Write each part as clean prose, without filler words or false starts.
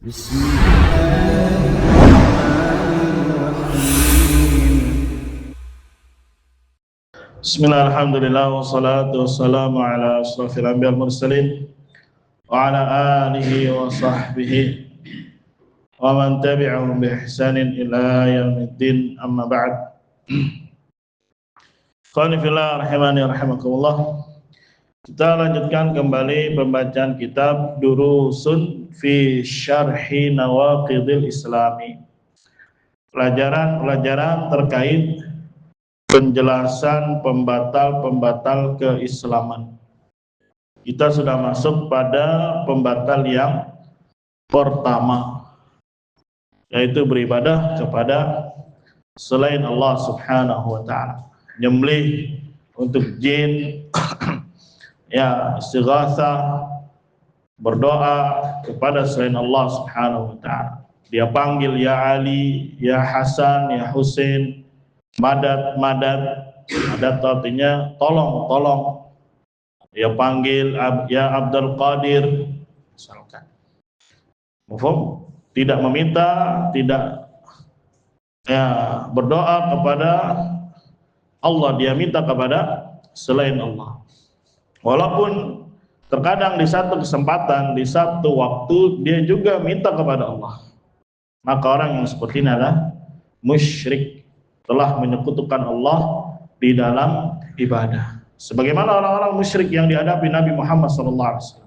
Bismillah, alhamdulillah, wassalatu wassalamu ala asrafil anbiya wal mursalin wa ala alihi wa sahbihi wa man tabi'ahum bi ihsanin ila yaumiddin, amma ba'd. Qani fillah rahimani rahimakumullah. Kita lanjutkan kembali pembacaan kitab Durusun fi Syarhi Nawaqidil Islami. Pelajaran-pelajaran terkait penjelasan pembatal-pembatal keislaman. Kita sudah masuk pada pembatal yang pertama, yaitu beribadah kepada selain Allah Subhanahu wa ta'ala. Nyembelih untuk jin, ya, istighatsah, berdoa kepada selain Allah Subhanahu wa ta'ala. Dia panggil ya Ali, ya Hasan, ya Husain, madad, madad. Madad artinya tolong, tolong. Dia panggil ya Abdul Qadir, misalkan. Mufhum? Tidak meminta, tidak berdoa kepada Allah, dia minta kepada selain Allah. Walaupun terkadang di satu kesempatan, di satu waktu dia juga minta kepada Allah. Maka orang yang seperti ini adalah musyrik, telah menyekutukan Allah di dalam ibadah. Sebagaimana orang-orang musyrik yang dihadapi Nabi Muhammad SAW.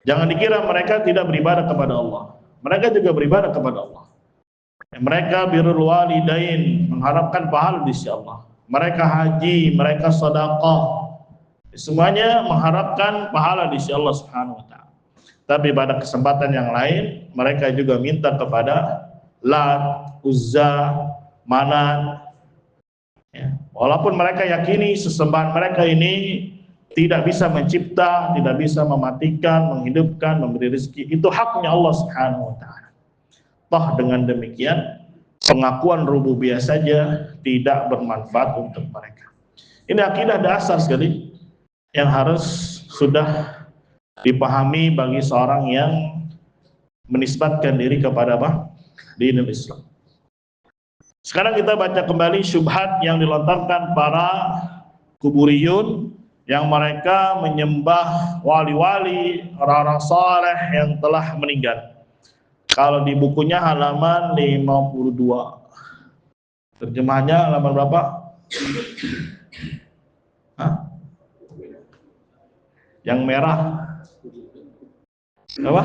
Jangan dikira mereka tidak beribadah kepada Allah. Mereka juga beribadah kepada Allah. Mereka birrul walidain, mengharapkan pahala di sisi Allah. Mereka haji, mereka sedekah, semuanya mengharapkan pahala di sisi Allah Subhanahu wa ta'ala. Tapi pada kesempatan yang lain, mereka juga minta kepada Lat, Uzza, Manat. Ya. Walaupun mereka yakini sesembahan mereka ini tidak bisa mencipta, tidak bisa mematikan, menghidupkan, memberi rezeki, itu haknya Allah Subhanahu wa ta'ala. Toh dengan demikian, pengakuan rububiyah saja tidak bermanfaat untuk mereka. Ini akidah dasar sekali yang harus sudah dipahami bagi seorang yang menisbatkan diri kepada apa? Dinul Islam. Sekarang kita baca kembali syubhat yang dilontarkan para kuburiyun yang mereka menyembah wali-wali, orang-orang saleh yang telah meninggal. Kalau di bukunya halaman 52. Terjemahnya halaman berapa? Hah? Yang merah. Apa?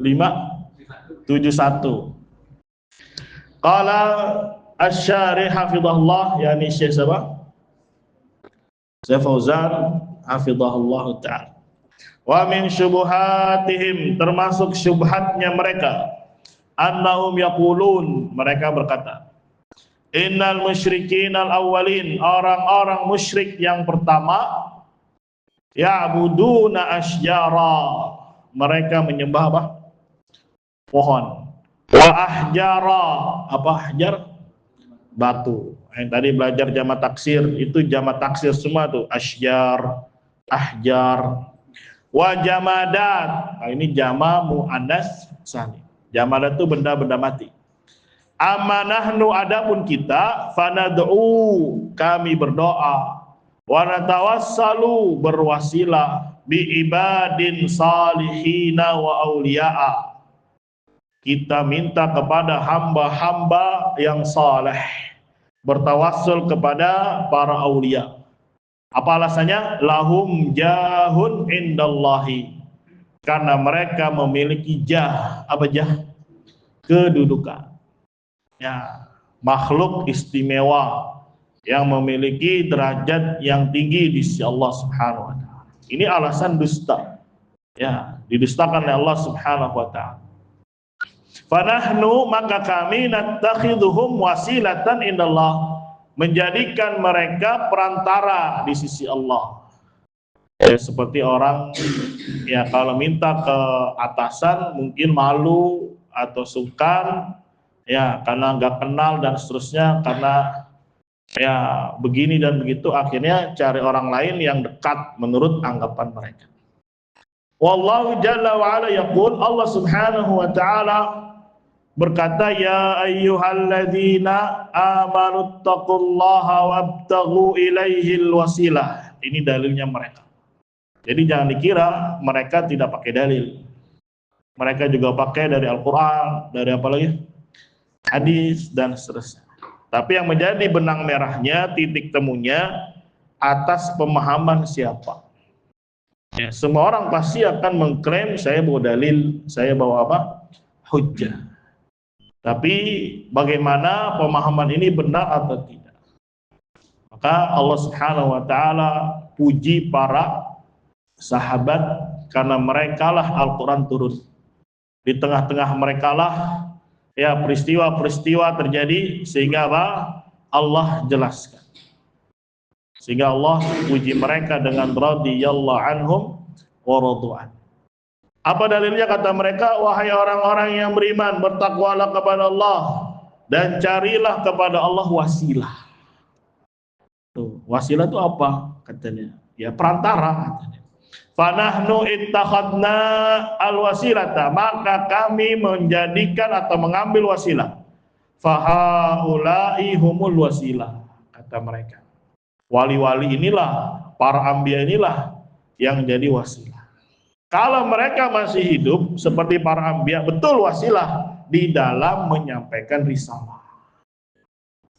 571. Qala asy-syarih hafizahullah, yakni Syekh siapa? Syekh Fauzan hafizahullah ta'ala. Wa min syubuhatihim, termasuk syubhatnya mereka, annahum yaqulun, mereka berkata, innal musyrikin al-awwalin, orang-orang musyrik yang pertama, ya'buduna asjara, mereka menyembah apa? Pohon. Wa ahjara, apa ahjar? Batu. Yang tadi belajar jamak taksir, itu jamak taksir semua tuh, asjar, ahjar. Wa jamadat, nah, ini jama muannas salim. Jamadat itu benda-benda mati. Amanahnu, adapun kita, fanad'u, kami berdoa, wa natawassalu, berwasilah, bi ibadin salihina wa auliya'a, kita minta kepada hamba-hamba yang saleh, bertawassul kepada para aulia. Apa alasannya? Lahum jahun indallahi, karena mereka memiliki jah. Apa jah? Kedudukan. Ya, makhluk istimewa yang memiliki derajat yang tinggi di sisi Allah Subhanahu wa ta'ala. Ini alasan dusta. Ya, didustakan oleh Allah Subhanahu wa ta'ala. Fanahnu, maka kami nattakhidhuhum wasilatan indallah, menjadikan mereka perantara di sisi Allah. Ya, seperti orang ya kalau minta ke atasan mungkin malu atau sungkan ya karena nggak kenal dan seterusnya, karena ya begini dan begitu, akhirnya cari orang lain yang dekat menurut anggapan mereka. Wallahu jalla wa ala yaqul, Allah subhanahu wa ta'ala berkata, ya ayyuhalladzina amanu taqullaha wabtaghu ilaihil wasilah. Ini dalilnya mereka. Jadi jangan dikira mereka tidak pakai dalil. Mereka juga pakai dari Al-Quran, dari apa lagi? Hadis dan seterusnya. Tapi yang menjadi benang merahnya, titik temunya atas pemahaman siapa. Ya, semua orang pasti akan mengklaim saya bawa dalil, saya bawa apa? Hujjah. Tapi bagaimana pemahaman ini benar atau tidak? Maka Allah Subhanahu wa ta'ala puji para sahabat karena merekalah Al-Quran turun. Di tengah-tengah merekalah ya peristiwa-peristiwa terjadi sehingga apa? Allah jelaskan. Sehingga Allah puji mereka dengan radhiyallahu anhum wa radu'an. Apa dalilnya? Kata mereka, wahai orang-orang yang beriman, bertakwalah kepada Allah dan carilah kepada Allah wasilah. Tuh, wasilah itu apa? Katanya, ya perantara. Katanya. Fanahnu ittakhadna alwasilata, maka kami menjadikan atau mengambil wasilah. Fahaulai humul wasilah, kata mereka. Wali-wali inilah, para anbiya inilah yang jadi wasilah. Kalau mereka masih hidup seperti para anbiya, betul wasilah di dalam menyampaikan risalah.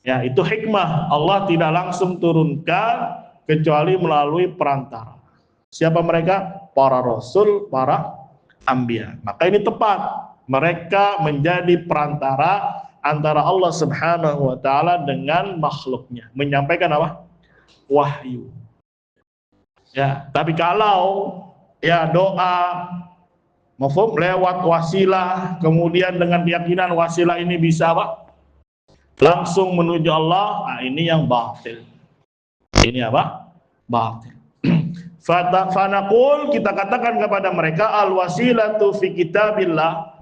Ya, itu hikmah. Allah tidak langsung turunkan kecuali melalui perantara. Siapa mereka? Para rasul, para anbiya. Maka ini tepat. Mereka menjadi perantara antara Allah Subhanahu wa ta'ala dengan makhluknya. Menyampaikan apa? Wahyu. Ya, tapi kalau ya doa mafhum lewat wasilah, kemudian dengan keyakinan wasilah ini bisa apa? Langsung menuju Allah, nah ini yang batil. Ini apa? Batil. Fanaqul, kita katakan kepada mereka, al wasilatu fi kitabillah.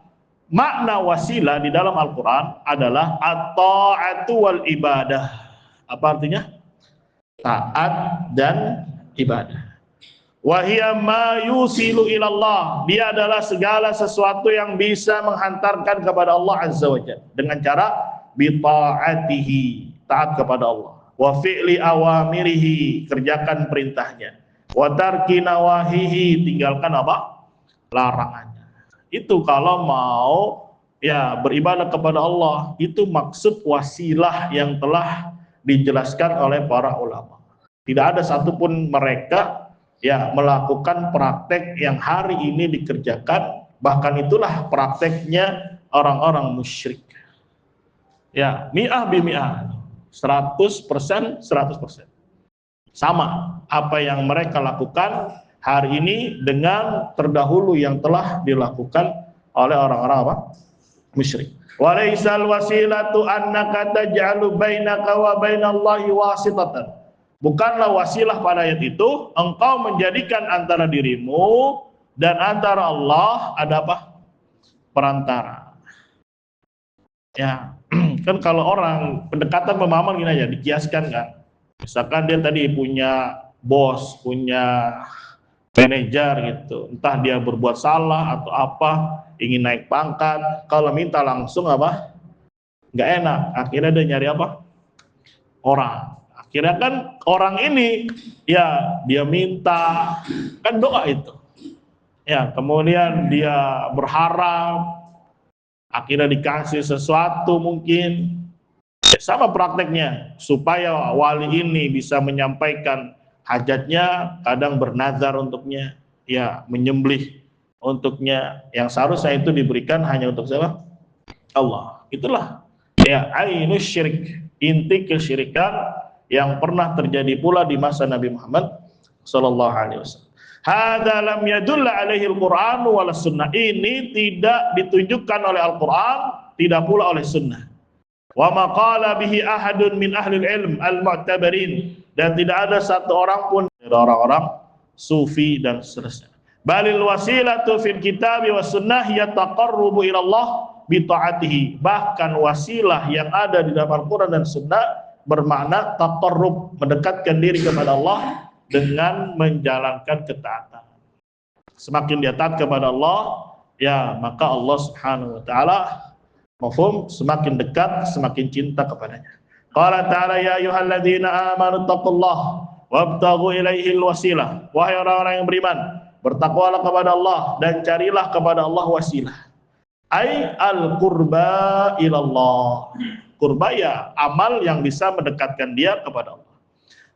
Makna wasilah di dalam Al-Quran adalah at-ta'atu wal ibadah. Apa artinya? Taat dan ibadah. Wahiyya ma yusilu ilallah, dia adalah segala sesuatu yang bisa menghantarkan kepada Allah Azza wa Jalla dengan cara bita'atihi, taat kepada Allah, wa fi'li awamirihi, kerjakan perintahnya, wa tarki nawahihi, tinggalkan apa? Larangannya. Itu kalau mau ya beribadah kepada Allah, itu maksud wasilah yang telah dijelaskan oleh para ulama. Tidak ada satupun mereka ya melakukan praktek yang hari ini dikerjakan, bahkan itulah prakteknya orang-orang musyrik. Ya, mi'ah bimi'ah, 100%, 100%. Sama apa yang mereka lakukan hari ini dengan terdahulu yang telah dilakukan oleh orang-orang apa? Musyrik. Walaisal wasilatu annaka taj'alu bainaka wa bainallahi wasitatan. Bukanlah wasilah pada ayat itu engkau menjadikan antara dirimu dan antara Allah ada apa? Perantara. Ya, kan kalau orang pendekatan pemahaman gini aja, dikiaskan kan. Misalkan dia tadi punya bos, punya manajer gitu, entah dia berbuat salah atau apa, ingin naik pangkat, kalau minta langsung apa? Nggak enak, akhirnya dia nyari apa? Orang. Akhirnya kan orang ini ya dia minta, kan doa itu. Ya, kemudian dia berharap akhirnya dikasih sesuatu mungkin. Sama prakteknya, supaya wali ini bisa menyampaikan hajatnya, kadang bernazar untuknya, ya menyembelih untuknya, yang seharusnya itu diberikan hanya untuk siapa? Allah. Itulah ya ainus syirik, inti kesyirikan yang pernah terjadi pula di masa Nabi Muhammad sallallahu alaihi wasallam. Hadza lam yadulla alaihi al-Qur'an wala sunnah. Ini tidak ditunjukkan oleh Al-Qur'an, tidak pula oleh sunnah. Wa ma qala bihi ahadun min ahli ilm al-mu'tabarin, dan tidak ada satu orang pun dari orang-orang sufi dan seterusnya. Balil wasilatu fil kitabi was sunnah yataqarrubu ila Allah bi ta'atihi. Bahkan wasilah yang ada di dalam Al-Qur'an dan sunnah bermakna taqarrub, mendekatkan diri kepada Allah dengan menjalankan ketaatan. semakin dia taat kepada Allah, ya maka Allah Subhanahu wa taala mafhum semakin dekat, semakin cinta kepadanya. Qala ta'ala ya ayyuhalladzina amanu taqullaha wabtaghu ilaihil wasilah. Wahai orang-orang yang beriman, bertakwalah kepada Allah dan carilah kepada Allah wasilah. Ai al-qurba ilallah. Qurba ya amal yang bisa mendekatkan dia kepada Allah.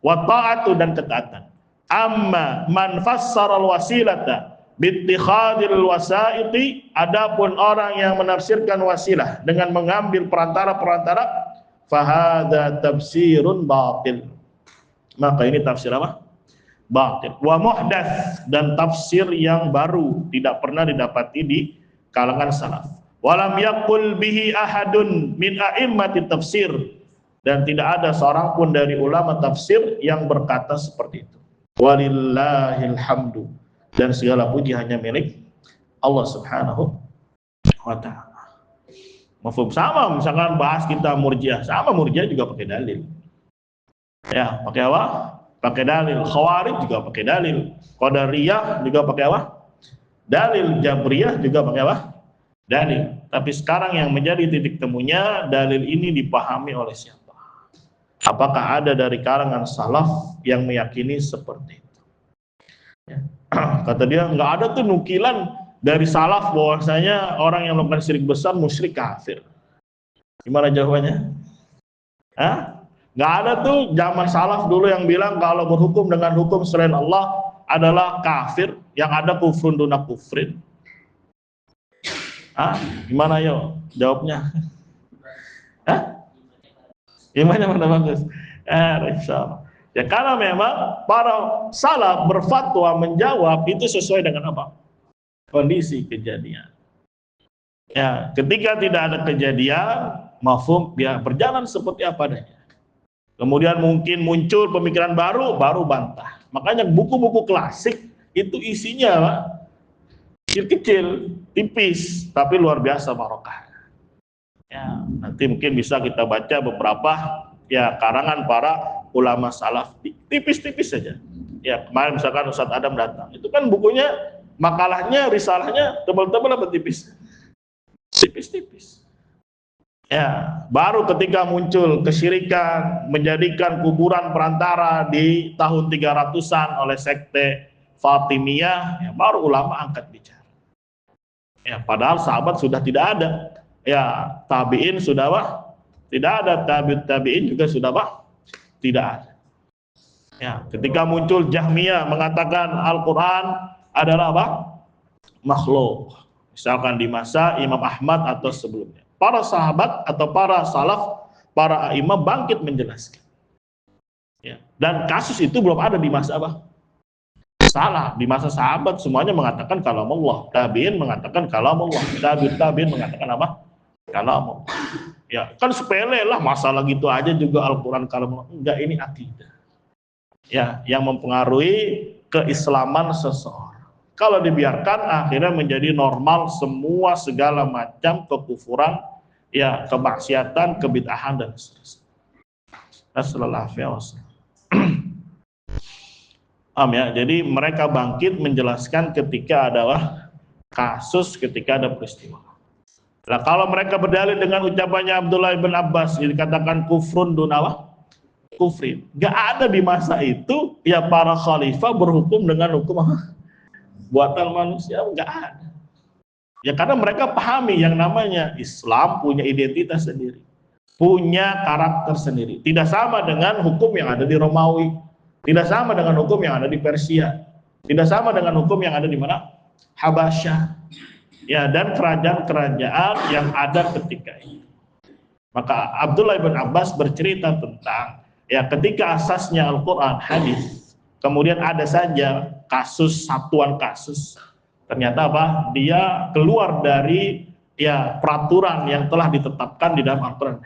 Wa ta'atu dan ketaatan. Amma man fassara al-wasilata bittikhadil wasaiti, adapun orang yang menafsirkan wasilah dengan mengambil perantara-perantara, fahadza tafsirun batil. Maka ini tafsir apa? Batil. Wa muhdats, dan tafsir yang baru, tidak pernah didapati di kalangan salaf. Walam yaqul bihi ahadun min a'immati tafsir, dan tidak ada seorang pun dari ulama tafsir yang berkata seperti itu. Walillahil hamdu, dan segala puji hanya milik Allah Subhanahu wa ta'ala. Mafhum? Sama misalkan bahas kita Murji'ah, sama Murji'ah juga pakai dalil. Ya, pakai apa? Pakai dalil. Khawarij juga pakai dalil. Qadariyah juga pakai apa? Dalil. Jabriyah juga pakai apa? Dalil. Tapi sekarang yang menjadi titik temunya, dalil ini dipahami oleh siapa? Apakah ada dari kalangan salaf yang meyakini seperti itu? Ya. Kata dia, nggak ada tuh nukilan dari salaf bahwasanya orang yang melakukan syirik besar musyrik kafir. Gimana jawabannya? Hah? Nggak ada tuh zaman salaf dulu yang bilang kalau berhukum dengan hukum selain Allah adalah kafir, yang ada kufrun duna kufrin. Ah, gimana yo jawabnya? Hah? Gimana mana bagus? Insyaallah. Ya karena memang para salaf berfatwa menjawab itu sesuai dengan apa? Kondisi kejadian. Ya, ketika tidak ada kejadian, mafhum dia berjalan seperti apa adanya. Kemudian mungkin muncul pemikiran baru bantah. Makanya buku-buku klasik itu isinya Pak, kecil-kecil, tipis, tapi luar biasa barokah. Ya, nanti mungkin bisa kita baca beberapa ya karangan para ulama salaf, tipis-tipis saja. Ya, kemarin misalkan Ustadz Adam datang, itu kan bukunya, makalahnya, risalahnya tebal-tebal apa tipis? Tipis-tipis. Ya, baru ketika muncul kesyirikan, menjadikan kuburan perantara di tahun 300-an oleh sekte Fatimiyah, ya, baru ulama angkat bicara. Ya, padahal sahabat sudah tidak ada. Ya, tabi'in sudah apa? Tidak ada, tabi'in juga sudah apa? Tidak ada. Ya, ketika muncul Jahmiyah mengatakan Al-Qur'an adalah apa? Makhluk. Misalkan di masa Imam Ahmad atau sebelumnya. Para sahabat atau para salaf, para imam bangkit menjelaskan. Ya. Dan kasus itu belum ada di masa apa? Salah. Di masa sahabat semuanya mengatakan kalam Allah. Tabi'in mengatakan kalam Allah. Tabi'in mengatakan apa? Kalam Allah. Ya, kan sepele lah masalah gitu aja juga Al-Quran kalam Allah. Enggak, ini akidah. Ya, yang mempengaruhi keislaman seseorang. Kalau dibiarkan akhirnya menjadi normal semua segala macam kekufuran, ya kemaksiatan, kebid'ahan dan seterusnya. Assalamualaikum. Ya, jadi mereka bangkit menjelaskan ketika ada kasus, ketika ada peristiwa. Nah, kalau mereka berdalil dengan ucapannya Abdullah bin Abbas dikatakan kufrun dunawa kufrin, nggak ada di masa itu ya para khalifah berhukum dengan hukum buatan manusia, nggak ada. Ya karena mereka pahami yang namanya Islam punya identitas sendiri, punya karakter sendiri. Tidak sama dengan hukum yang ada di Romawi, tidak sama dengan hukum yang ada di Persia, tidak sama dengan hukum yang ada di mana? Habasyah. Ya, dan kerajaan-kerajaan yang ada ketika itu. Maka Abdullah bin Abbas bercerita tentang ya ketika asasnya Al-Quran, hadis, kemudian ada saja kasus, satuan kasus, ternyata apa? Dia keluar dari ya peraturan yang telah ditetapkan di dalam Al-Quran.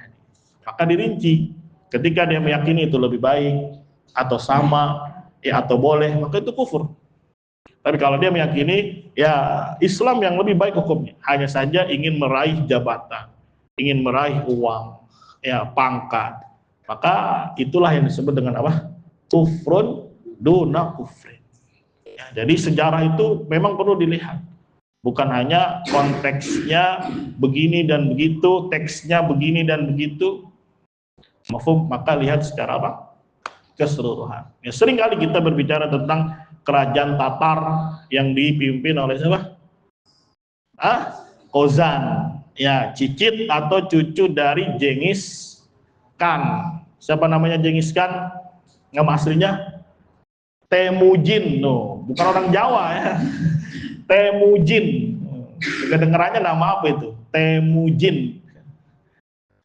Maka dirinci, ketika dia meyakini itu lebih baik atau sama ya atau boleh, maka itu kufur. Tapi kalau dia meyakini ya Islam yang lebih baik hukumnya, hanya saja ingin meraih jabatan, ingin meraih uang, ya pangkat, maka itulah yang disebut dengan apa? Kufrun duna kufrin. Ya, jadi sejarah itu memang perlu dilihat. Bukan hanya konteksnya begini dan begitu, teksnya begini dan begitu. Mafhum, maka lihat secara apa? Keseluruhan. Ya, sering kali kita berbicara tentang kerajaan Tatar yang dipimpin oleh siapa? Kozan. Ya, cicit atau cucu dari Genghis Khan. Siapa namanya Genghis Khan? Nama aslinya Temujin. No, bukan orang Jawa ya. Temujin. Kedengarannya nama apa itu? Temujin.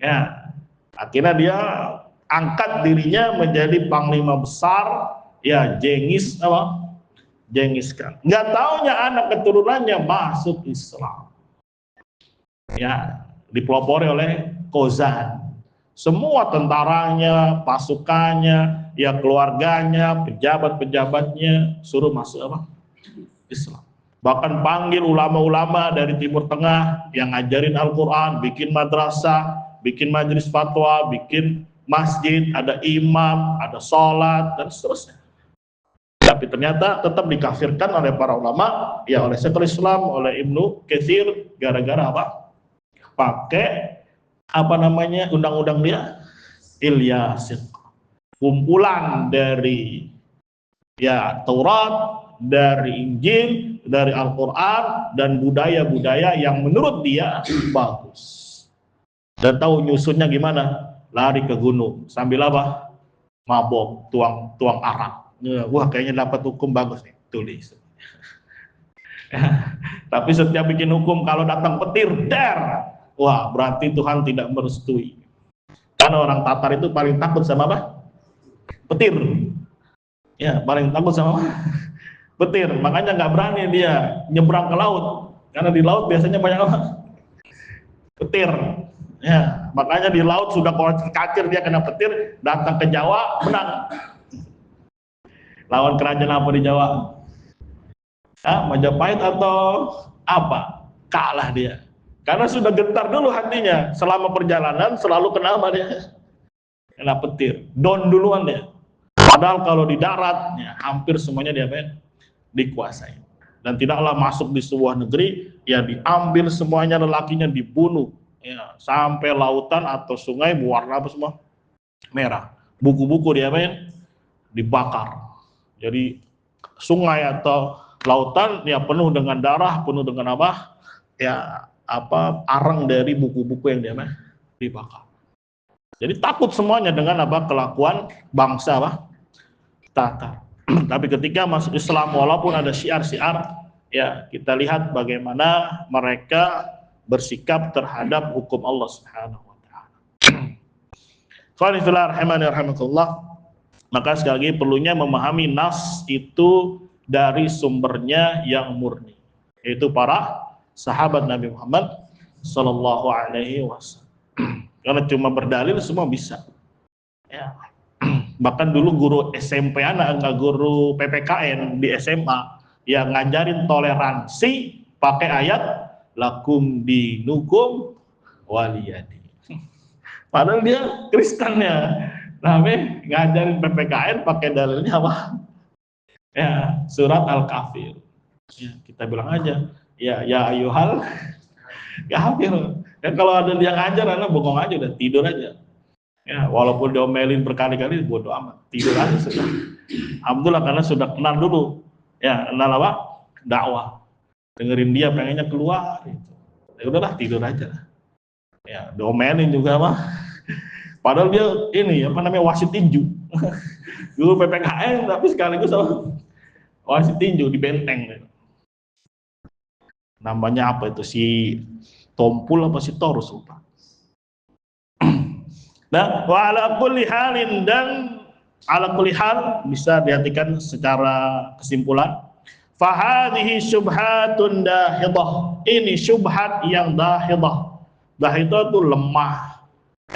Ya, akhirnya dia angkat dirinya menjadi panglima besar, ya Genghis apa? Genghis Khan. Nggak taunya anak keturunannya masuk Islam. Ya, dipelopori oleh Kozan. Semua tentaranya, pasukannya, ya keluarganya, pejabat-pejabatnya suruh masuk apa? Islam. Bahkan panggil ulama-ulama dari Timur Tengah yang ngajarin Al-Quran, bikin madrasah, bikin majelis fatwa, bikin masjid, ada imam, ada sholat, dan seterusnya. Tapi ternyata tetap dikafirkan oleh para ulama, ya oleh Syekhul Islam, oleh Ibnu Katsir, gara-gara apa? Pakai apa namanya undang-undang dia? Ilyasin. Kumpulan dari ya Taurat, dari Injil, dari Al-Quran, dan budaya-budaya yang menurut dia bagus. Dan tahu nyusunnya gimana? Lari ke gunung sambil apa? Mabok, tuang arak. Wah, kayaknya dapat hukum bagus nih, tulis. Tapi setiap bikin hukum kalau datang petir, der. Wah, berarti Tuhan tidak merestui. Karena orang Tatar itu paling takut sama apa? Petir. Ya, paling takut sama apa? Petir. Makanya nggak berani dia nyebrang ke laut. Karena di laut biasanya banyak apa? Petir. Ya, makanya di laut sudah kacir dia kena petir, datang ke Jawa menang. Lawan kerajaan apa di Jawa? Majapahit atau apa? Kalah dia. Karena sudah gentar dulu hatinya. Selama perjalanan selalu kena apa dia? Kena petir. Down duluan dia. Padahal kalau di darat, ya, hampir semuanya dia dikuasai. Dan tidaklah masuk di sebuah negeri, ya diambil semuanya, lelakinya dibunuh. Ya, sampai lautan atau sungai berwarna apa semua? Merah. Buku-buku dia dibakar. Jadi sungai atau lautan ya penuh dengan darah, penuh dengan apa? Ya apa arang dari buku-buku yang dia dibakar. Jadi takut semuanya dengan apa kelakuan bangsa apa? Tatar. Tapi ketika masuk Islam walaupun ada syiar-syiar, ya kita lihat bagaimana mereka bersikap terhadap hukum Allah Subhanahu wa taala. Qanifillah rahimani rahimakumullah. Maka sekali lagi perlunya memahami nas itu dari sumbernya yang murni, yaitu para sahabat Nabi Muhammad sallallahu alaihi wasallam. Karena cuma berdalil semua bisa. Ya. Bahkan dulu guru SMP enggak guru PPKN di SMA yang ngajarin toleransi pakai ayat lakum dinukum waliyadi. Padahal dia Kristennya. Tapi ngajarin PPKN pakai dalilnya apa? Ya, surat Al-Kafir. Ya, kita bilang aja, ya ayuhal kafir. Ya kalau ada yang ngajar, anak bongong aja, udah tidur aja. Ya, walaupun diomelin berkali-kali, bodo amat, tidur aja sudah. Alhamdulillah karena sudah kenal dulu, ya kenal apa? Dakwah. Dengerin dia pengennya keluar, gitu. Ya udahlah tidur aja. Ya, diomelin juga mah. Padahal dia ini apa namanya wasit tinju. Dulu PPKN tapi sekaligus apa? Wasit tinju di Benteng. Namanya apa itu si Tompul apa si Torus lupa. Nah, wa ala kulli halin dan ala kulli hal bisa diartikan secara kesimpulan. Fa hadhihi syubhatun dahidah. Ini syubhat yang dahidah. Dahidah itu lemah.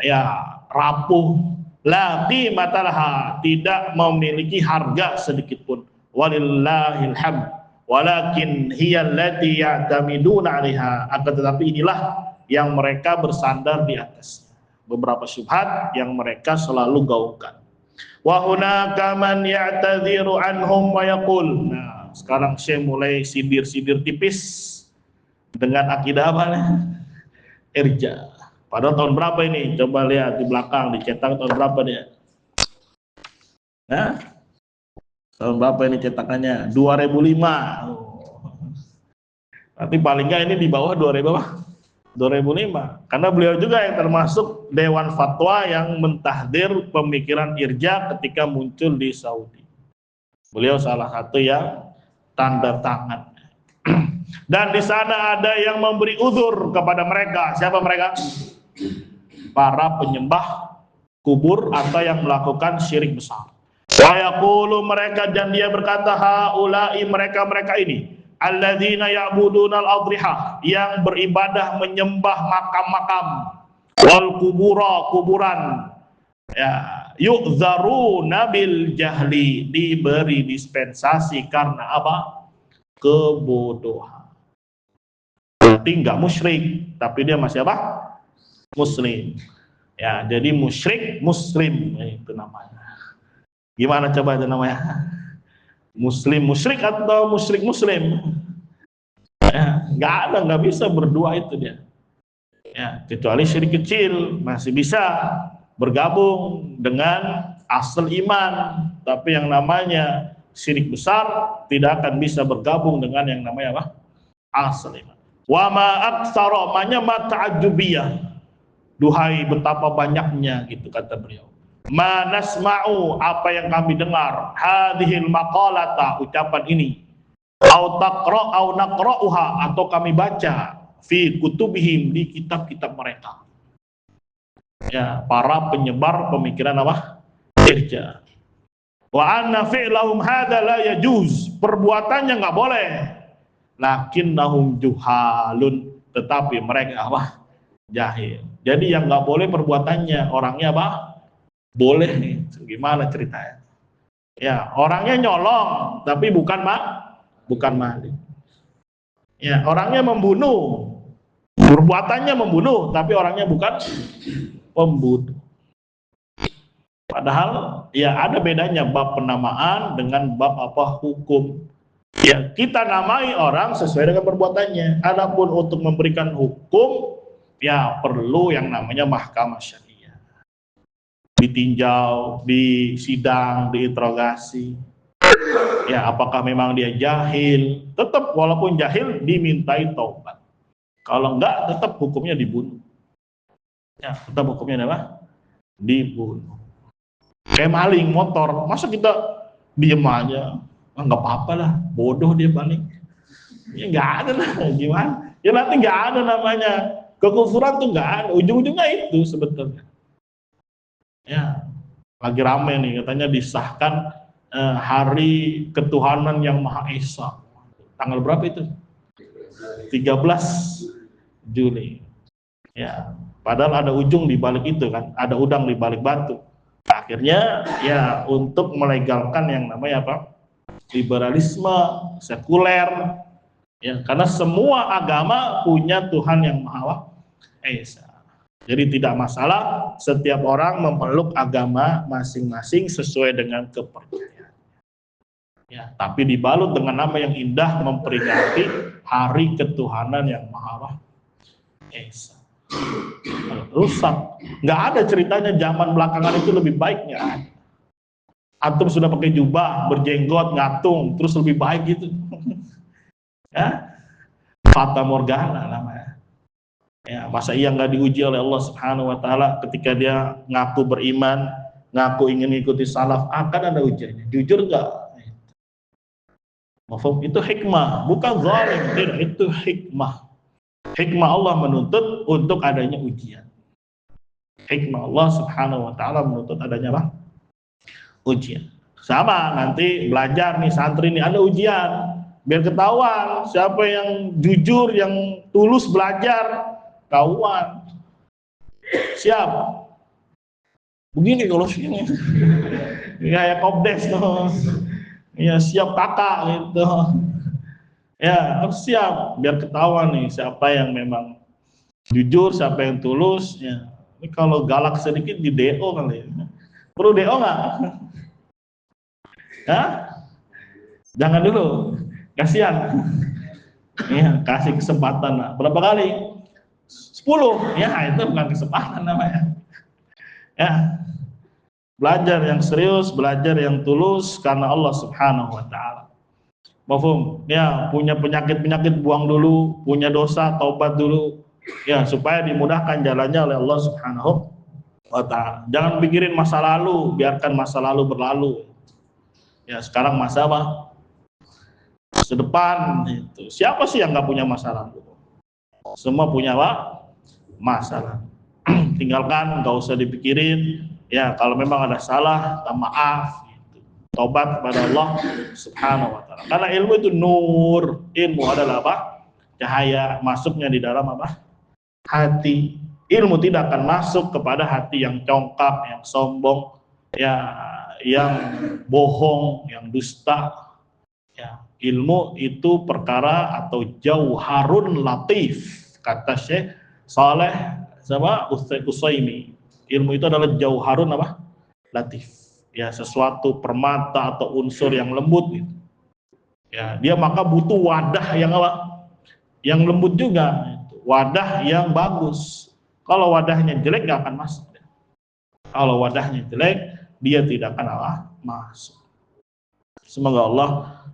Ya, rapuh, la qimatalah, tidak memiliki harga sedikit pun. Walillahil hamd. Walakin hiya allati ya'tamiduna 'alaiha. Akan tetapi inilah yang mereka bersandar di atas. Beberapa syubhat yang mereka selalu gaungkan. Wa hunaka man ya'tadhiru anhum wa yaqul. Nah, Sekarang Syekh mulai sindir-sindir tipis dengan akidah apa nih? Irja. Padahal tahun berapa ini? Coba lihat di belakang, dicetak tahun berapa dia? Nah, tahun berapa ini cetakannya? 2005. Tapi paling nggak ini di bawah 2005. Karena beliau juga yang termasuk Dewan Fatwa yang mentahdir pemikiran irja ketika muncul di Saudi. Beliau salah satu yang tanda tangan. Dan di sana ada yang memberi uzur kepada mereka. Siapa mereka? Para penyembah kubur atau yang melakukan syirik besar. Wa yaqulu mereka, dan dia berkata, haula'i mereka ini, alladzina ya'buduna al-adriha, yang beribadah menyembah makam-makam, wal kubura, kuburan, ya, yu'dzaruna bil jahli, diberi dispensasi karena apa? Kebodohan. Berarti enggak musyrik, tapi dia masih apa? Muslim. Ya, jadi musyrik muslim itu namanya. Gimana coba itu namanya? Muslim musyrik atau musyrik muslim? Ya, nggak bisa berdua itu dia. Ya, kecuali syirik kecil masih bisa bergabung dengan asal iman, tapi yang namanya syirik besar tidak akan bisa bergabung dengan yang namanya apa? Asal iman. Wa ma aktsara ma ta'ajjubiyah. Duhai betapa banyaknya, gitu kata beliau. Ma nasma'u, apa yang kami dengar, hadhil maqalata, ucapan ini, au taqra au naqra'uha, atau kami baca fi kutubihim, di kitab-kitab mereka. Ya, para penyebar pemikiran apa? Irja. Wa anna fi'lahum hadza la yajuz, perbuatannya enggak boleh. Lakinnahum juhalun, tetapi mereka apa? Jahil. Jadi yang nggak boleh perbuatannya, orangnya apa? Boleh nih. Gimana ceritanya? Ya, orangnya nyolong, tapi bukan maling. Ya, orangnya membunuh, perbuatannya membunuh, tapi orangnya bukan pembunuh. Padahal ya ada bedanya bab penamaan dengan bab apa? Hukum. Ya, kita namai orang sesuai dengan perbuatannya. Adapun untuk memberikan hukum, ya perlu yang namanya mahkamah syariah, ditinjau, disidang, diinterogasi. Ya, apakah memang dia jahil? Tetap walaupun jahil dimintai taubat. Kalau enggak, tetap hukumnya dibunuh. Ya, tetap hukumnya apa? Dibunuh. Kayak maling motor, masa kita diem aja? Enggak apa-apa lah, bodoh dia maling. Ya enggak ada lah, gimana? Ya nanti enggak ada namanya kekufuran tuh nggak ada, ujung-ujungnya itu sebetulnya. Ya, lagi rame nih katanya disahkan hari ketuhanan yang Maha Esa. Tanggal berapa itu? 13 Juli. Ya, padahal ada ujung di balik itu kan, ada udang di balik batu. Akhirnya ya untuk melegalkan yang namanya apa? Liberalisme sekuler. Ya, karena semua agama punya Tuhan yang Maha Esa. Jadi tidak masalah setiap orang memeluk agama masing-masing sesuai dengan kepercayaan. Ya, tapi dibalut dengan nama yang indah memperingati hari ketuhanan yang Maha Esa. Rusak. Nggak ada ceritanya zaman belakangan itu lebih baik, nggak ada. Antum sudah pakai jubah, berjenggot, ngatung, terus lebih baik gitu. Ya, fata morgana namanya. Ya, masa ia nggak diuji oleh Allah Subhanahu wa taala ketika dia ngaku beriman, ngaku ingin mengikuti salaf, akan ada ujiannya. Jujur nggak? Mafhum? Itu hikmah, bukan zalim, tidak, itu hikmah. Hikmah Allah menuntut untuk adanya ujian. Hikmah Allah Subhanahu wa taala menuntut adanya apa? Ujian. Sama nanti belajar nih santri nih ada ujian, biar ketahuan siapa yang jujur, yang tulus belajar. Kawan siap begini kalau sini kayak kopdes tuh ya, siap kakak gitu ya, harus siap biar ketahuan nih siapa yang memang jujur, siapa yang tulus ya. Ini kalau galak sedikit di DO kali ya. Perlu DO nggak? Hah? Jangan dulu. Kasihan. Ya, kasih kesempatan. Nah, berapa kali? 10. Ya, itu bukan kesempatan namanya. Ya, belajar yang serius, belajar yang tulus karena Allah Subhanahu wa taala. Mafhum? Ya, punya penyakit-penyakit buang dulu, punya dosa taubat dulu. Ya, supaya dimudahkan jalannya oleh Allah Subhanahu wa taala. Jangan pikirin masa lalu, biarkan masa lalu berlalu. Ya, sekarang masa apa? Masa depan itu. Siapa sih yang nggak punya masa lalu? Semua punya apa? Masa lalu. Tinggalkan, nggak usah dipikirin. Ya, kalau memang ada salah, minta maaf. Gitu. Tobat kepada Allah Subhanahu wa taala. Karena ilmu itu nur. Ilmu adalah apa? Cahaya, masuknya di dalam apa? Hati. Ilmu tidak akan masuk kepada hati yang congkak, yang sombong, ya, yang bohong, yang dusta. Ya, ilmu itu perkara atau jauharun latif, kata Syekh Saleh sama Ustaz Utsaimin. Ilmu itu adalah jauharun apa? Latif. Ya, sesuatu permata atau unsur yang lembut gitu. Ya, dia maka butuh wadah yang apa? Yang lembut juga, wadah yang bagus. Kalau wadahnya jelek nggak akan masuk. Kalau wadahnya jelek, dia tidak akan apa? Masuk. Semoga Allah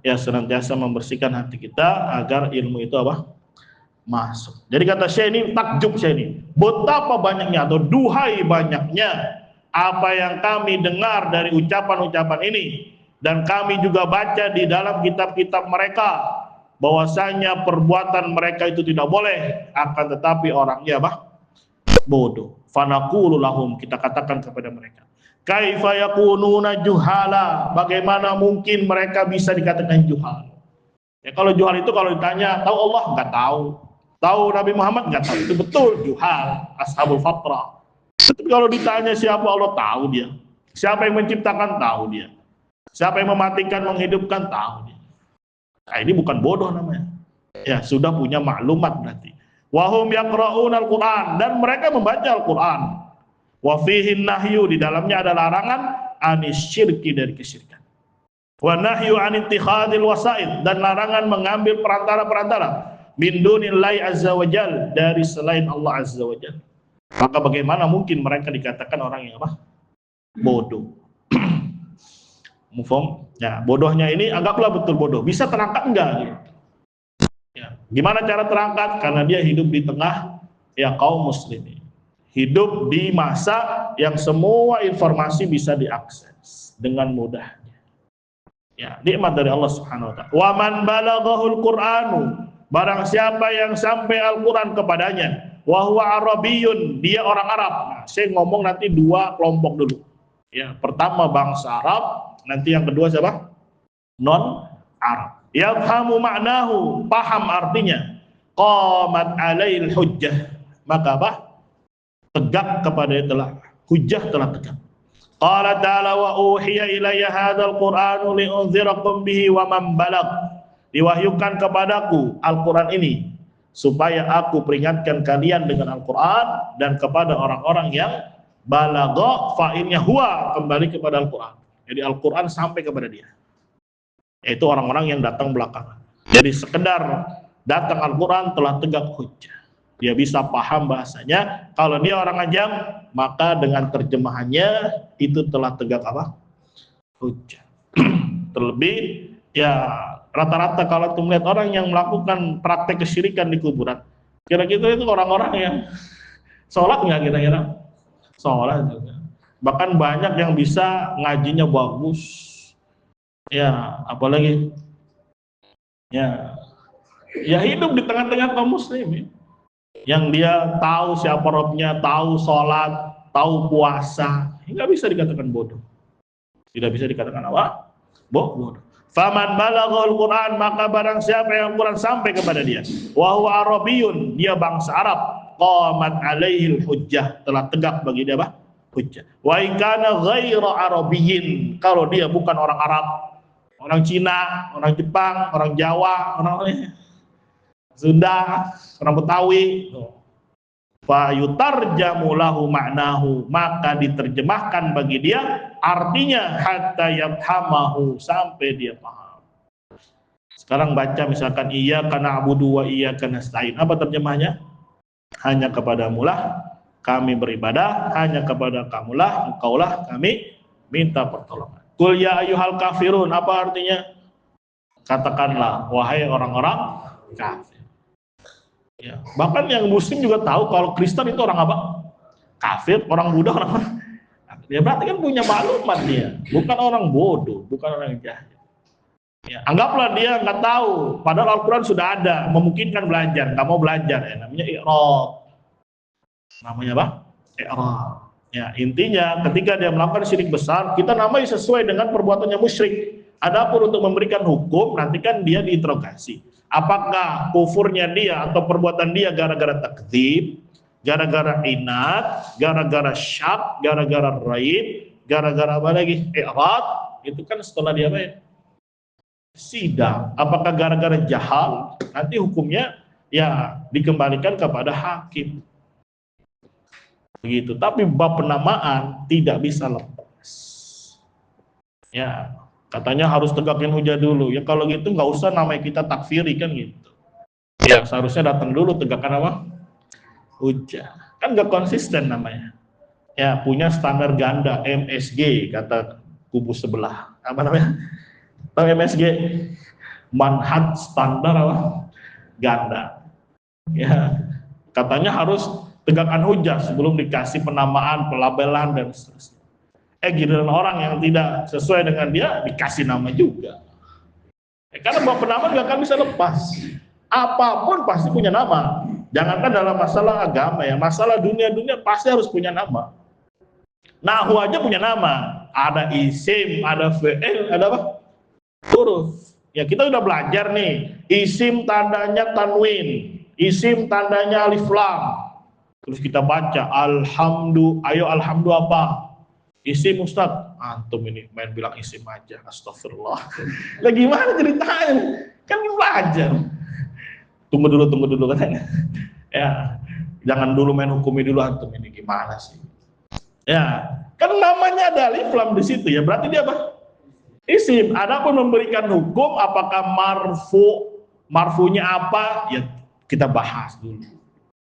ya senantiasa membersihkan hati kita agar ilmu itu apa? Masuk. Jadi kata Syekh ini, takjub Syekh ini, betapa banyaknya atau duhai banyaknya apa yang kami dengar dari ucapan-ucapan ini, dan kami juga baca di dalam kitab-kitab mereka bahwasanya perbuatan mereka itu tidak boleh, akan tetapi orangnya apa? Bodoh. Fanaqulu lahum, kita katakan kepada mereka, kaifa yakununa juhala, bagaimana mungkin mereka bisa dikatakan juhal. Ya, kalau juhal itu kalau ditanya tahu Allah, nggak tahu. Tahu Nabi Muhammad, nggak tahu. Itu betul juhal, ashabul fatrah. Tapi kalau ditanya siapa Allah, tahu dia. Siapa yang menciptakan, tahu dia. Siapa yang mematikan, menghidupkan, tahu dia. Nah, ini bukan bodoh namanya. Ya, sudah punya maklumat berarti. Wahum yaqra'un al-Quran, dan mereka membaca Al-Quran. Wa fihi nahyu, di dalamnya ada larangan anis syirki, dari kesyirikan. Wa nahyu an ittikhadil wasaid, dan larangan mengambil perantara-perantara min dunillahi azza wajal, dari selain Allah azza wajal. Maka bagaimana mungkin mereka dikatakan orang yang apa? Bodoh. Mufhum? Ya, bodohnya ini anggaplah betul bodoh. Bisa terangkat enggak? Ya. Gimana cara terangkat? Karena dia hidup di tengah ya kaum muslimin. Hidup di masa yang semua informasi bisa diakses dengan mudahnya. Ya, nikmat dari Allah Subhanahu wa taala. Wa man balaghahul Qur'anu, barang siapa yang sampai Al-Qur'an kepadanya, wa huwa arabiyyun, dia orang Arab. Nah, saya ngomong nanti dua kelompok dulu. Ya, pertama bangsa Arab, nanti yang kedua siapa? Non Arab. Yafhamu ma'nahu, paham artinya. Qamat alail hujjah, maka apa? Tegak kepada telah hujjah, telah tegak. Qala ta'ala wa uhiya ilayya hadzal qur'anu li'unzirakum bihi wa man balagh. Diwahyukan kepadaku Al-Qur'an ini supaya aku peringatkan kalian dengan Al-Qur'an, dan kepada orang-orang yang balagha, fa'ilnya huwa, kembali kepada Al-Qur'an. Jadi Al-Qur'an sampai kepada dia. Yaitu orang-orang yang datang belakangan. Jadi sekedar datang Al-Qur'an telah tegak hujjah. Dia bisa paham bahasanya. Kalau dia orang ajam, maka dengan terjemahannya itu telah tegak apa? Hujjah. Terlebih ya rata-rata kalau kita melihat orang yang melakukan praktek kesyirikan di kuburan, kira-kira itu orang-orang yang sholat nggak kira-kira? Sholat juga. Bahkan banyak yang bisa ngajinya bagus. Ya, apalagi ya hidup di tengah-tengah kaum muslimin. Yang dia tahu siapa Robnya, tahu sholat, tahu puasa, nggak bisa dikatakan bodoh. Tidak bisa dikatakan apa? Bodoh. Faman balaghul Quran, maka barang siapa yang Quran sampai kepada dia, wa huwa arabiyyun, dia bangsa Arab, qamat alaihil hujjah, telah tegak bagi dia apa? Hujjah. Wa in kana ghaira arabiyyin, kalau dia bukan orang Arab, orang Cina, orang Jepang, orang Jawa, orang Sunda, orang Betawi, fa yutarjamu lahu ma'nahu, maka diterjemahkan bagi dia artinya hatta yafhamahu, sampai dia paham. Sekarang baca misalkan iyyaka na'budu wa iyyaka nasta'in. Apa terjemahnya? Hanya kepadamu lah kami beribadah, hanya kepada kamulah, engkaulah kami minta pertolongan. Qul ya ayyuhal kafirun, apa artinya? Katakanlah, wahai orang-orang kafir. Ya, bahkan yang muslim juga tahu kalau Kristen itu orang apa? Kafir, orang Buddha orang apa? Ya berarti kan punya maklumat dia, bukan orang bodoh, bukan orang jahil. Ya, anggaplah dia nggak tahu, padahal Al-Quran sudah ada, memungkinkan belajar, nggak mau belajar, ya, namanya i'rad. Namanya apa? I'rad. Ya, intinya ketika dia melakukan syirik besar, kita namai sesuai dengan perbuatannya musyrik. Adapun untuk memberikan hukum, nanti kan dia diinterogasi. Apakah kufurnya dia atau perbuatan dia gara-gara takdzib, gara-gara inat, gara-gara syak, gara-gara raib, gara-gara apa lagi? I'rad. Itu kan setelah dia apa ya? Sidang. Apakah gara-gara jahal? Nanti hukumnya ya dikembalikan kepada hakim. Begitu. Tapi bab penamaan tidak bisa lepas. Ya, katanya harus tegakin hujah dulu. Ya kalau gitu nggak usah namanya kita takfiri kan gitu. Ya seharusnya datang dulu tegakkan apa? Hujah. Kan nggak konsisten namanya. Ya punya standar ganda MSG kata kubu sebelah. Apa namanya? Tahu MSG? Manhaj standar apa? Ganda. Ya, katanya harus tegakkan hujah sebelum dikasih penamaan, pelabelan dan seterusnya. Giliran orang yang tidak sesuai dengan dia dikasih nama juga. Karena bahwa penamaan gak akan bisa lepas. Apapun pasti punya nama. Jangankan dalam masalah agama ya, masalah dunia-dunia pasti harus punya nama. Nahu aja punya nama. Ada isim, ada fi'il, ada apa? Huruf. Ya kita udah belajar nih, isim tandanya tanwin, isim tandanya alif lam. Terus kita baca alhamdu, ayo alhamdu apa? Isim Ustaz. Antum ini main bilang isim aja, astagfirullah. Lah gimana ceritanya? Kan belajar. Tunggu dulu katanya. Ya, jangan dulu main hukumi dulu antum ini gimana sih? Ya, kan namanya ada alif lam di situ ya, berarti dia apa? Isim. Adapun memberikan hukum apakah marfunya apa ya kita bahas dulu.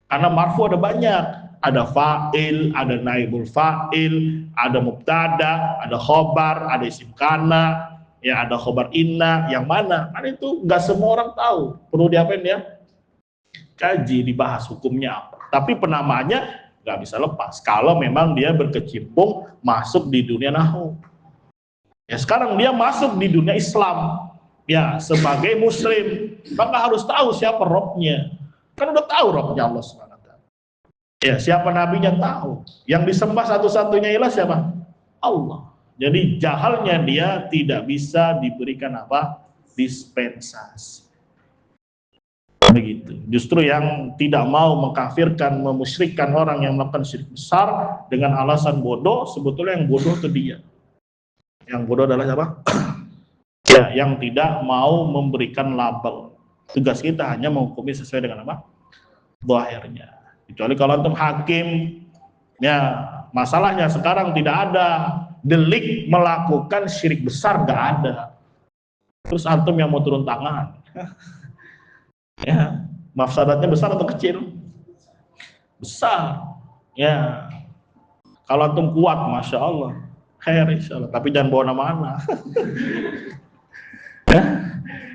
Karena marfu ada banyak, ada fa'il, ada naibul fa'il, ada mubtada, ada khobar, ada isim kana, ya ada khobar inna, yang mana? Kan itu nggak semua orang tahu. Perlu diapain ya? Kaji, dibahas hukumnya apa. Tapi penamaannya nggak bisa lepas kalau memang dia berkecimpung masuk di dunia nahwu. Ya sekarang dia masuk di dunia Islam ya sebagai muslim, maka harus tahu siapa Robnya. Kan udah tahu Robnya Allah SWT. Ya siapa nabinya tahu. Yang disembah satu-satunya ialah siapa? Allah. Jadi jahalnya dia tidak bisa diberikan apa? Dispensasi. Begitu. Justru yang tidak mau mengkafirkan, memusyrikkan orang yang melakukan syirik besar dengan alasan bodoh, sebetulnya yang bodoh itu dia. Yang bodoh adalah siapa? Ya, yang tidak mau memberikan label. Tugas kita hanya menghukumi sesuai dengan apa? Zahirnya. Kecuali kalau antum hakim, ya masalahnya sekarang tidak ada delik melakukan syirik besar, nggak ada. Terus antum yang mau turun tangan. Ya, mafsadatnya besar atau kecil? Besar. Ya, kalau antum kuat, masya Allah. Khair insyaallah, tapi jangan bawa nama anak. Ya.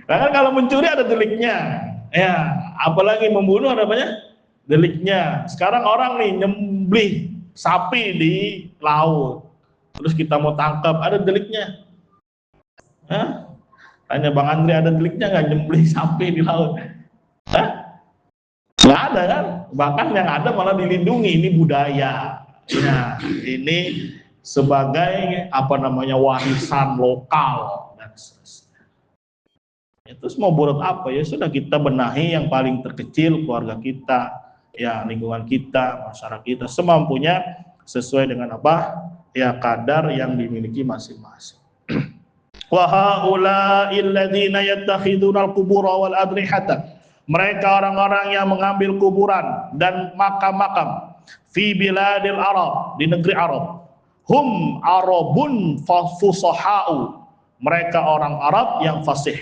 Nah, kalau mencuri ada deliknya. Ya, apalagi membunuh ada banyak deliknya. Sekarang orang nih nyembelih sapi di laut. Terus kita mau tangkap, ada deliknya. Hah? Tanya Bang Andri, ada deliknya nggak nyembelih sapi di laut? Hah? Nggak ada kan? Bahkan yang ada malah dilindungi, ini budaya. Nah, ini sebagai apa namanya warisan lokal dan seterusnya. Terus mau borot apa ya sudah kita benahi yang paling terkecil keluarga kita, ya lingkungan kita, masyarakat kita semampunya sesuai dengan apa ya kadar yang dimiliki masing-masing. Wa haula'il ladzina yattakhiduna al-qubura wal adrihata. Mereka orang-orang yang mengambil kuburan dan makam-makam fi biladil Arab, di negeri Arab. Hum arabun fusaha'u, mereka orang Arab yang fasih.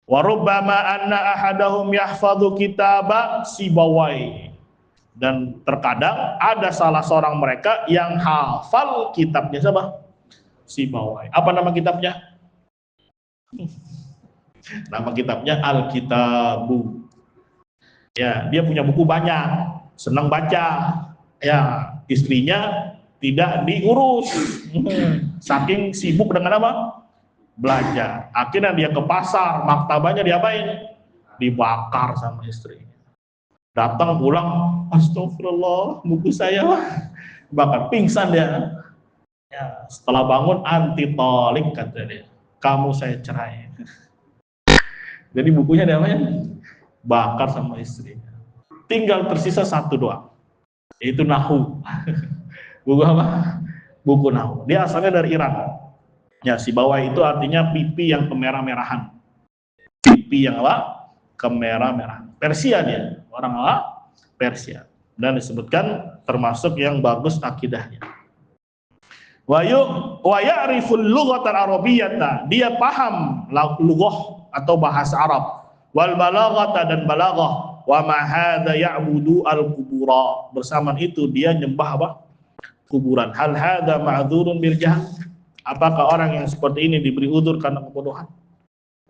Wa rubbama anna ahadahum yahfadhu kitaba Sibawai. Dan terkadang ada salah seorang mereka yang hafal kitabnya siapa? Sibawai. Apa nama kitabnya? Nama kitabnya Al-Kitabu. Ya, dia punya buku banyak, senang baca. Ya, istrinya tidak diurus. Saking sibuk dengan apa? Belajar. Akhirnya dia ke pasar, maktabahnya diapain? Dibakar sama istrinya. Datang pulang, astagfirullah, buku saya bakar, pingsan dia. Ya, setelah bangun anti tolik kata dia, kamu saya cerai. Jadi bukunya diapain? Bakar sama istrinya. Tinggal tersisa satu doang, yaitu Nahu. Buku apa? Buku Nahu. Dia asalnya dari Iran. Ya, Sibawai itu artinya pipi yang kemerah-merahan. Pipi yang apa? Kemerah-merahan. Persia dia, orang apa? Persia. Dan disebutkan termasuk yang bagus akidahnya. Wa ya'riful lughatal arabiyyata, dia paham lughah atau bahasa Arab. Wal balaghata, dan balaghah. Wa ma hadza ya'budu al-qubura, bersamaan itu dia nyembah apa? Kuburan. Hal hadza ma'dzurun bil jahl, apakah orang yang seperti ini diberi udzur karena kebodohan?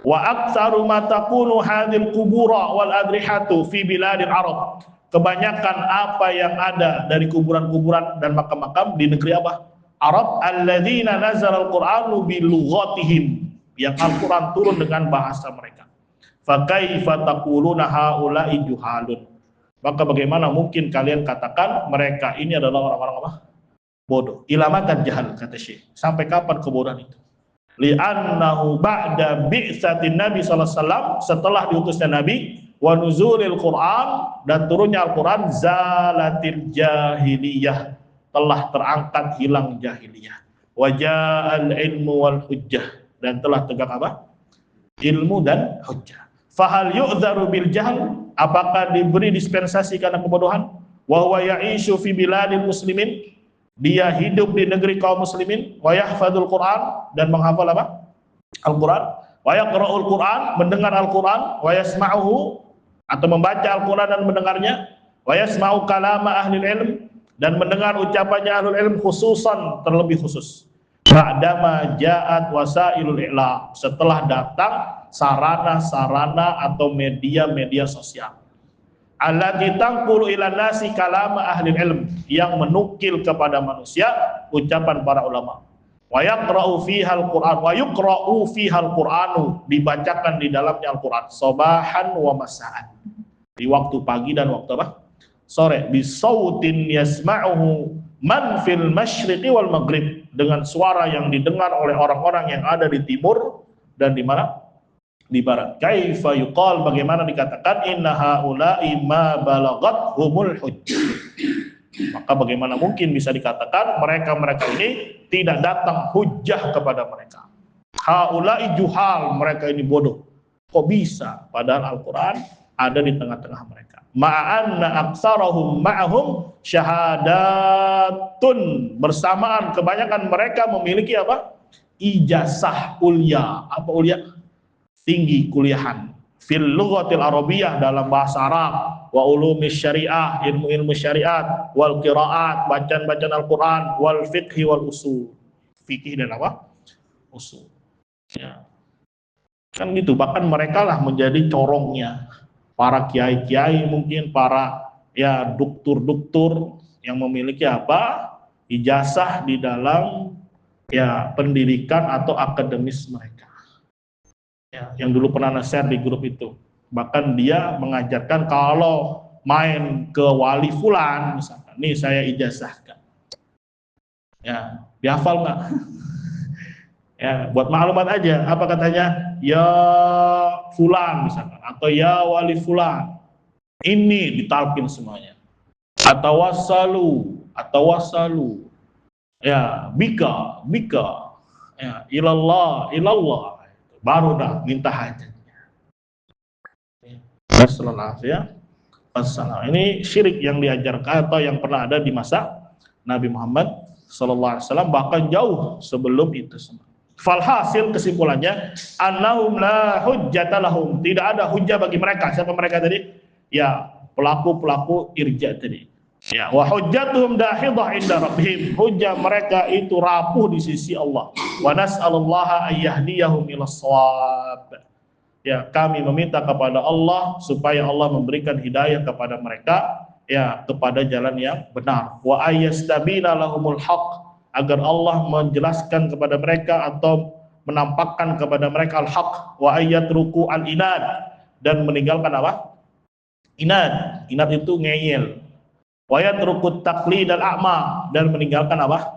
Wa aktsaru ma takunu hadhil qubura wal adrihatu fi biladil arab, kebanyakan apa yang ada dari kuburan-kuburan dan makam-makam di negeri apa? Arab. Alladzina nazala al-Qur'anu bi lughatihim, yang Al-Qur'an turun dengan bahasa mereka. Fa kaifa taquluna haula'i juhalun, maka bagaimana mungkin kalian katakan mereka ini adalah orang-orang apa? Bodoh. Ilamatan jahal, kata Syekh. Sampai kapan kebodohan itu? Li'annahu ba'da bi'satin Nabi sallallahu alaihi wasallam, setelah diutusnya Nabi, wa nuzulil Qur'an, dan turunnya Al-Qur'an, zalatil jahiliyah, telah terangkat hilang jahiliyah. Wa ja'al ilmu wal hujjah, dan telah tegak apa? Ilmu dan hujjah. Fahal yu'dzaru bil jahl, apakah diberi dispensasi karena kebodohan? Wa huwa ya'ishu fi biladil muslimin, dia hidup di negeri kaum muslimin. Wa yahfadzul Qur'an, dan menghafal apa? Al-Qur'an. Wa yaqra'ul Qur'an, mendengar Al-Qur'an. Wa yasma'uhu, atau membaca Al-Qur'an dan mendengarnya. Wa yasma'u kalama ahli ilm, dan mendengar ucapannya ahli ilm, khususan, terlebih khusus. Ba'dama ja'at wasailul i'lam, setelah datang sarana-sarana atau media-media sosial. Allati tanqulu ila nasi kalama ahli ilm, yang menukil kepada manusia ucapan para ulama. Wa yaqra'u fiha al-Qur'an, wa yuqra'u fiha al-Qur'anu, dibacakan di dalamnya Al-Qur'an, sabahan wa masa'an, di waktu pagi dan waktu apa? Sore. Bi sautin yasma'uhu man fil masyriqi wal maghrib, dengan suara yang didengar oleh orang-orang yang ada di timur dan di mana? Di barat. Kaifa yuqal, bagaimana dikatakan inna haula'i ma balaghat humul hujjah, maka bagaimana mungkin bisa dikatakan mereka-mereka ini tidak datang hujjah kepada mereka. Haula'i juhal, mereka ini bodoh. Kok bisa? Padahal Al-Quran ada di tengah-tengah mereka. Ma'anna aksarahum ma'ahum syahadatun, bersamaan kebanyakan mereka memiliki apa? Ijazah ulya. Apa ulya? Tinggi, kuliahan. Fil lughatil arabiyyah, dalam bahasa Arab. Wa ulumis syariah, ilmu-ilmu syariat. Wal qiraat, bacaan-bacaan Al-Quran. Wal fiqhi wal usul, fikih dan apa? Usul. Ya. Kan gitu, bahkan mereka lah menjadi corongnya. Para kiai-kiai, mungkin para ya duktur-duktur yang memiliki apa? Ijazah di dalam ya pendidikan atau akademis mereka. Ya, yang dulu pernah share di grup itu, bahkan dia mengajarkan kalau main ke wali fulan misalkan, nih saya ijazahkan, ya dihafal nggak? Ya buat maklumat aja, apa katanya? Ya fulan misalkan, atau ya wali fulan, ini ditalkin semuanya. Atau wasalu, ya bika, ya ilallah, baru dah minta hajatnya. Wassalam. Ini syirik yang diajarkan atau yang pernah ada di masa Nabi Muhammad SAW, bahkan jauh sebelum itu semua. Falhasil kesimpulannya, annahum la hujjata lahum, tidak ada hujjah bagi mereka. Siapa mereka tadi? Ya, pelaku-pelaku irja tadi. Ya, wa hujjatuhum dahidah inda rabbihim, hujjah mereka itu rapuh di sisi Allah. Wa nas'alullaha ayyahdiyahum ilas shawab. Ya, kami meminta kepada Allah supaya Allah memberikan hidayah kepada mereka, ya, kepada jalan yang benar. Wa ayyastabina lahumul haqq, agar Allah menjelaskan kepada mereka atau menampakkan kepada mereka al-haq. Wa ayyatruku al-inad, dan meninggalkan apa? Inad. Inad itu ngeyel. Wa yatruku taqlid al-a'ma, dan meninggalkan apa?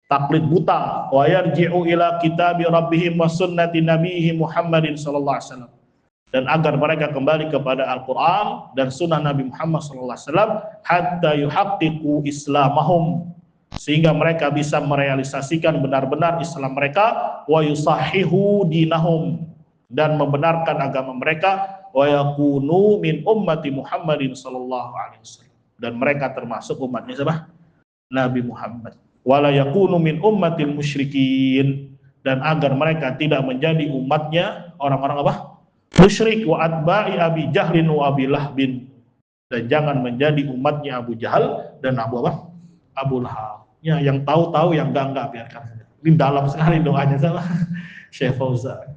Taklid buta. Wa yarji'u ila kitabi rabbihim wa sunnati nabiyhi Muhammadin sallallahu alaihi wasallam, dan agar mereka kembali kepada Al-Qur'an dan sunnah Nabi Muhammad sallallahu alaihi wasallam, hatta yuhaqqiqu islamahum, sehingga mereka bisa merealisasikan benar-benar Islam mereka, wa yusahihu dinahum, dan membenarkan agama mereka, wa yakunu min ummati Muhammadin sallallahu alaihi wasallam, dan mereka termasuk umatnya siapa? Nabi Muhammad. Wala yakunu min ummatil musyrikin, dan agar mereka tidak menjadi umatnya orang-orang apa? Musyrik, wa atba'i Abi Jahlin wa Abi Lahbin, dan jangan menjadi umatnya Abu Jahal dan Abu apa? Abu Lahab. Ya, yang tahu-tahu, yang enggak biarkan saja. Ini dalam sekali doanya sama Syekh Fauzan.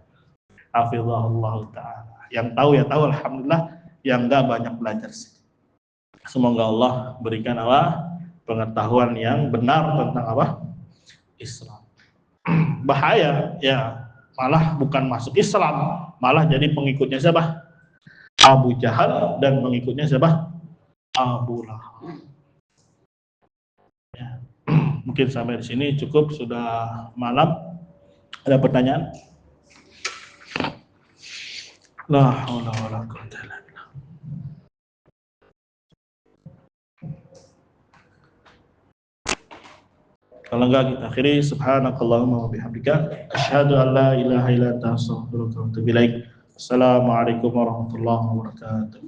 Hafizahullah ta'ala. Yang tahu ya tahu, alhamdulillah. Yang enggak banyak belajar sih. Semoga Allah berikan apa? Pengetahuan yang benar tentang apa? Islam. Bahaya ya, malah bukan masuk Islam, malah jadi pengikutnya siapa? Abu Jahal, dan pengikutnya siapa? Abu Lahab. Ya. Mungkin sampai di sini cukup, sudah malam. Ada pertanyaan? La haula wala quwwata illa billah. Kalau enggak kita akhiri. Subhanakallahumma wa bihamdika asyhadu an la ilaha illa anta astaghfiruka wa atubu ilaik. Assalamualaikum warahmatullahi wabarakatuh.